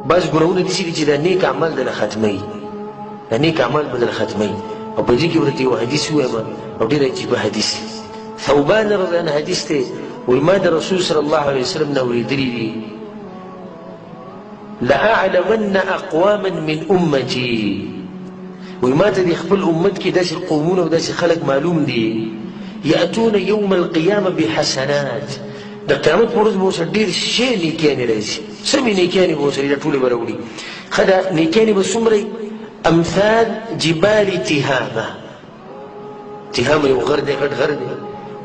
بعض ګناهونه داسې دي چې دا نیک عمل دله ختموي، دا نیک عمل به دله ختموي. او په دې کې ورته یو حدیث ووایم او ډېر عجیبه حدیث دی. ثوبان رضی الله عنه حدیث دی، وایي ما د رسول صلی الله علیه وسلم نه اورېدلي دي لأعلمن أقواما من أمتي، وایي ما ته د خپل امت کې داسې قومونه او داسې خلک معلوم دي یأتون یوم القیامة بحسنات، د قیامت په ورځ به ورسره ډېر ښې نیکیانې راځي، سمې نیکیانې به ورسره دا ټولې به راوړي. ښه دا نیکیانې به څومره امثال جبال تهامه. تهامه یو غر دی، غټ غر دی،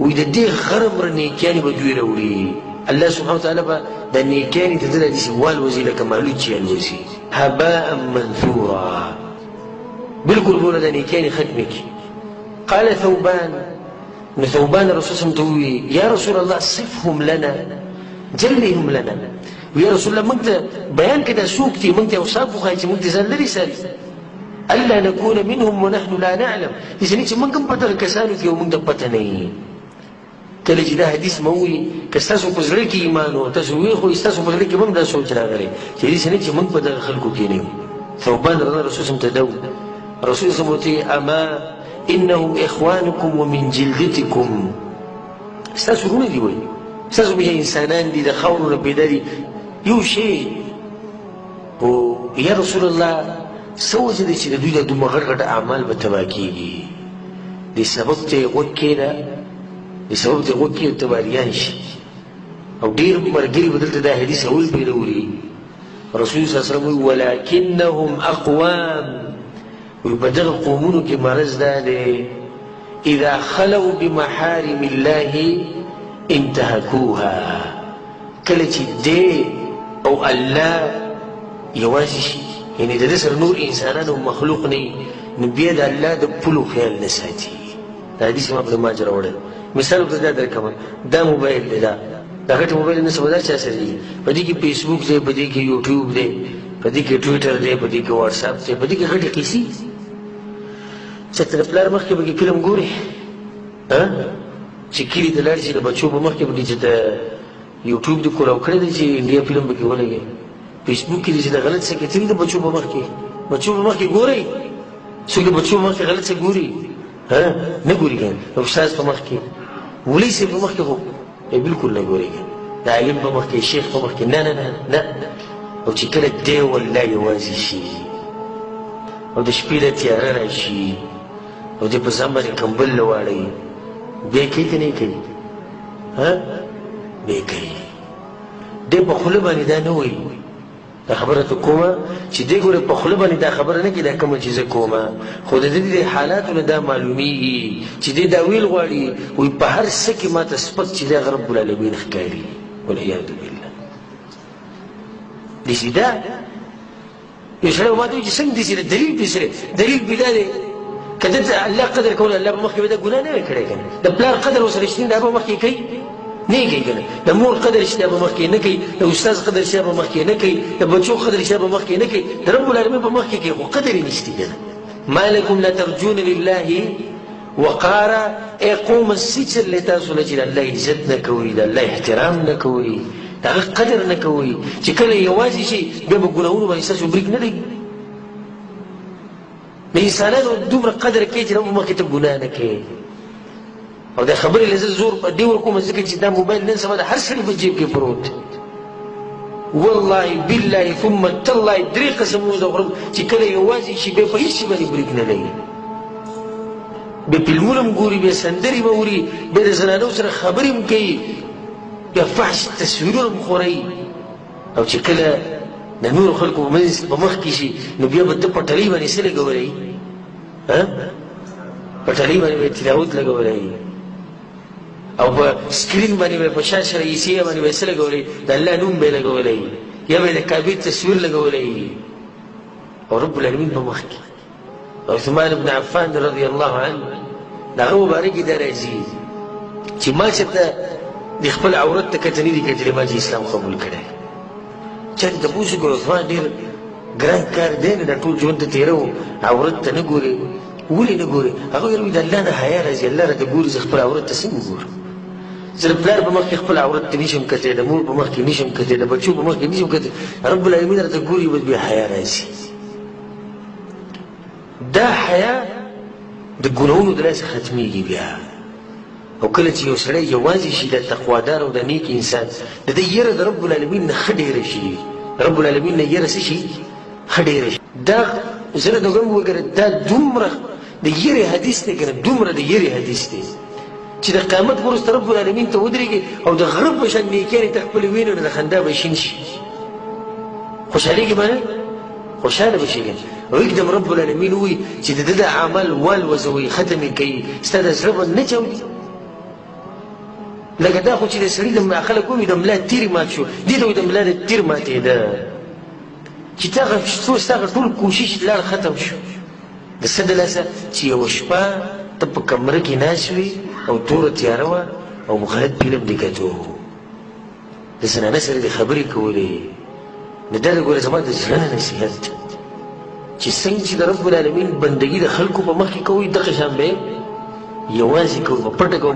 وایي د دې غر مره نیکیانې به دوی راوړي. الله سبحانه وتعالی به دا نیکیانې ته دله داسې والوځي لکه مالوچ چې الوځي، هباء منثورا، بالکل به له دا نیکیانې ختمې کړي. قال ثوبان، نو ثوبان رسول صلی الله علیه وسلم ته وویل یا رسول الله صفهم لنا، جلهم لنا، ویا رسول الله موږ ته بیان کړه دا څوک دي، موږ ته اوصاف وښایه چې موږ ته ځان لرې ساتي. الا نكون منهم ونحن لا نعلم، داسې نه چې موږ هم په دغه کسانو کې او موږ ته پته نه وي. کله چې دا حدیث مو ووایي که ستاسو په زړه کې ایمان و تاسو ویښ ستاسو په زړه کې به هم دا سوچ راغلی چې داسې نه چې موږ په دغه خلکو کې نه یو. ثوبان رضی الله رسول صلی ته دا وویل، رسول صلی الله علیه وسلم اما انهم اخوانکم ومن جلدتکم، ستاسو ورونه دي، وایي ستاسو به انسانان دي، د خاورو نه پیدا دي، یو شی. خو یا رسول الله څه وجه دی چې د دوی دا دومره غټ غټ اعمال به تباه کېږي؟ دې سبب ته یې غوږ کېږده، دې سبب ته یې غوږ کېږده تباریان شي. او ډېر ملګري به دلته دا حدیث اول پرې راولي. رسول صلی الله علیه وسلم وایي ولکنهم اقوام، وایي په دغه قومونو کې مرض دا دی اذا خلوا بمحارم الله انتهکوها، کله چې دی او الله یوازې شي، یعنې د ده سره نور انسانان او مخلوق نه وي، نو بیا د الله د پولو خیال نه ساتي. دا حدیث ما ابن ماجه راوړی. مثال ورته دا درکوم، دا موبایل دی، دا غټ موبایل نه سبا دا چا سره دي، په دې کې فیسبوک دی، په دې کې یوټیوب دی، په دې کې ټویټر دی، په دې کې واټساپ دی، په دې کې غټې قیسې. چې ته د پلار مخکې به کې فلم ګورې، چې کلي ته لاړ شي د بچو په مخکې به چې ته یوټیوب دې کولاو کړی دی چې انډیا فلم به کې ولګې، فیسبوک کې چې د غلط څه کتلي د بچو په مخکې، بچو په مخکې ګورئ، څوک د بچو په مخکې غلط څه ګوري؟ نه ګوري که د استاد په مخکې، ولي صاحب په مخکې خو بالکل نه ګوري، د عالم په مخکې، شیخ په مخکې، نه نه نه نه. او چې کله دی والله یوازې شي او د شپې له تیاره راشي او د په ځان باندې کمبل راواړوي، بیا یې کوي که نه یې کوي؟ بیا یې کوي. دی په خوله باندې دا نه وایي، دا خبره ته کومه چې دی ګوره په خوله باندې دا خبره نه کوي دا کومه چې زه کومه، خو د دې د حالاتو نه دا معلومیږي چې دی دا ویل غواړي، وایي په هر څه کې ماته سپک چې دی هغه رب العالمین ښکاري، والعیاذ بالله. داسې دا یو سړی ما ته وایي چې څنګه داسې ده، دلیل پرې سره، دلیل پرې دا دی که دلته الله قدر کول، الله په مخکې به دا ګناه نه وی کړی که نه، د پلار قدر ورسره شته دا به مخکې کوي نه یې کوي که نه، د مور قدر شته به مخکې نه کوي، د استاد قدر شته به مخکې نه کوي، د بچو قدر شته به مخکې نه کوي، د رب العالمین په مخکې کوي، خو قدر یې نشته که نه. ما لکم لا ترجون لله وقارا، ای قومه څه چلې تاسو له چې د الله عزت نه کوئ، د الله احترام نه کوئ، د هغه قدر نه کوئ، چې کله یوازې شي بیا به ګناهونو باندې ستاسو بریک نه لګي. د انسانانو دومره قدر کوي چې رب مخکې ته ګناه نه کوي. او دا خبرې له زه زور دې ورکوم ځکه چې دا موبایل نن سبا د هر سړي په جیب کې پروت، والله بالله ثم تالله 3 قسمونه زه خورم چې کله یوازې شي بیا په هېڅ شي باندې بریک نه لګي، بیا فلمونه هم ګوري، بیا سندرې به اوري، بیا د زنانو سره خبرې هم کوي، بیا فحش تصویرونه هم خورئ. او چې کله د نورو خلکو په مخ کې شي نو بیا به ته پټلۍ باندې څه لګولی، پټلۍ باندې به تلاوت لګولی، او په سکرین باندې به په شاشه رئیسیه باندې به څه لګولی، د الله نوم به یې لګولی، یا به د کعبې تصویر لګولی. او رب العالمین په مخ کې عثمان بن عفان رضی الله عنه د هغه مبارک کې دا راځي چې ما چېرته د خپل عورت ته کتنې دي کتلې، ما چې اسلام قبول کړی. چا ته تپوس وکړو عثمان ډېر ګران کار دی نه، دا ټول ژوند ته تېره و، عورت ته نه ګورې، ولې نه ګورې؟ هغه ویل د الله نه حیا راځي، الله راته ګوري، زه خپل عورت ته څنګه ګورم؟ زه د پلار په مخ کې خپل عورت ته نشم کتلی، د مور په مخ کې نشم کتلی، د بچو په مخ کې نشم کتلی. رب العالمین راته ګوري بس بیا حیا راځي. دا حیا د ګناهونو د لاسه ختمیږي بیا. او کله چې یو سړی یوازې شي د تقوادار او د نیک انسان، د ده یره د رب العالمین نه ښه ډېره شي. رب العالمین نه یره څه شي؟ ښه ډېره شي. دا زه د غم وګوره، دا دومره د یرې حدیث دی که نه، دومره د یرې حدیث دی چې د قیامت وروسته رب العالمین ته ودرېږي او د غره په شان نیکیانې ته خپلې وینو نه د خندا به شین شي. خوشحالېږي به نه؟ خوشحاله به شي که نه. او یکدم رب العالمین ووایي چې د ده د عمل والوزوي، ختم یې کوي، ستا د زړه به نه چاودي. لکه دا خو چې د سړي د خلک ووایي د ملا تیر مات شو، دې ته وایي د ملا د تیر ماتېده، چې هغه ټول کوشش لاړ ختم شو. د څه د لاسه چې یوه شپه ته په کمره کې ناست وې او توره تیاره وه او مخالط فلم دې کتو، د زنانه سره دې خبرې کولې. نو دا د ګوره زما د زړه نه نصیحت چې څنګه چې د رب العالمین بندګي د خلکو په مخ کې کوئ، دغه شان به یې یوازې کوئ، په پټه کوئ.